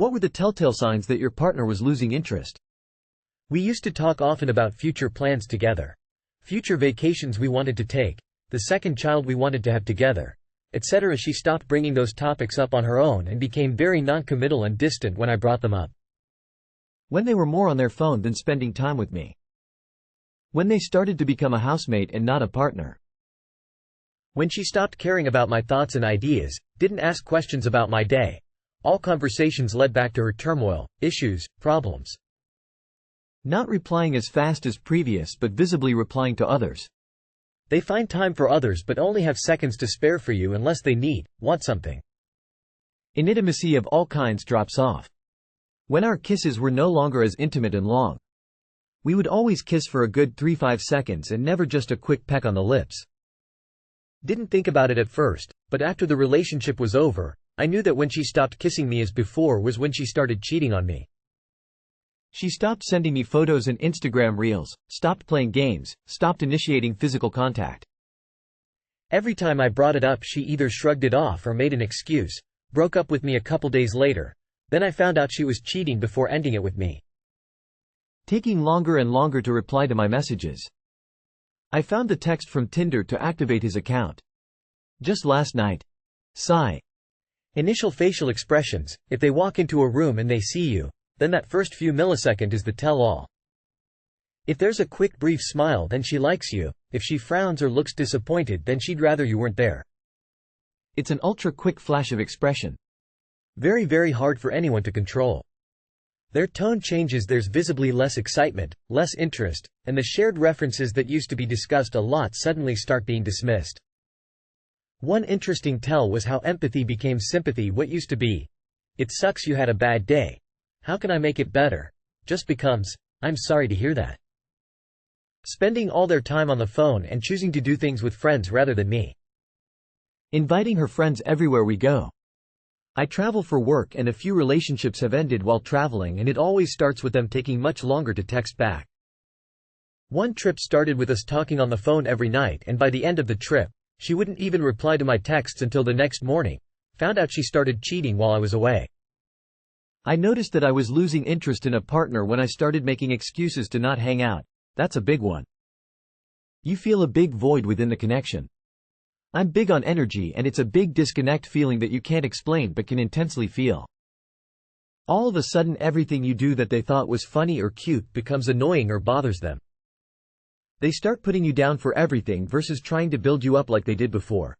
What were the telltale signs that your partner was losing interest? We used to talk often about future plans together. Future vacations we wanted to take, the second child we wanted to have together, etc. She stopped bringing those topics up on her own and became very non-committal and distant when I brought them up. When they were more on their phone than spending time with me. When they started to become a housemate and not a partner. When she stopped caring about my thoughts and ideas, didn't ask questions about my day. All conversations led back to her turmoil, issues, problems. Not replying as fast as previous but visibly replying to others. They find time for others but only have seconds to spare for you unless they want something. Intimacy of all kinds drops off. When our kisses were no longer as intimate and long. We would always kiss for a good 3-5 seconds and never just a quick peck on the lips. Didn't think about it at first, but after the relationship was over, I knew that when she stopped kissing me as before was when she started cheating on me. She stopped sending me photos and Instagram reels, stopped playing games, stopped initiating physical contact. Every time I brought it up she either shrugged it off or made an excuse, broke up with me a couple days later. Then I found out she was cheating before ending it with me. Taking longer and longer to reply to my messages. I found the text from Tinder to activate his account. Just last night. Sigh. Initial facial expressions, if they walk into a room and they see you, then that first few milliseconds is the tell-all. If there's a quick brief smile then she likes you, if she frowns or looks disappointed then she'd rather you weren't there. It's an ultra-quick flash of expression. Very, very hard for anyone to control. Their tone changes, there's visibly less excitement, less interest, and the shared references that used to be discussed a lot suddenly start being dismissed. One interesting tell was how empathy became sympathy. What used to be, "It sucks you had a bad day. How can I make it better?" just becomes, "I'm sorry to hear that." Spending all their time on the phone and choosing to do things with friends rather than me. Inviting her friends everywhere we go. I travel for work and a few relationships have ended while traveling and it always starts with them taking much longer to text back. One trip started with us talking on the phone every night and by the end of the trip, she wouldn't even reply to my texts until the next morning. Found out she started cheating while I was away. I noticed that I was losing interest in a partner when I started making excuses to not hang out. That's a big one. You feel a big void within the connection. I'm big on energy and it's a big disconnect feeling that you can't explain but can intensely feel. All of a sudden everything you do that they thought was funny or cute becomes annoying or bothers them. They start putting you down for everything versus trying to build you up like they did before.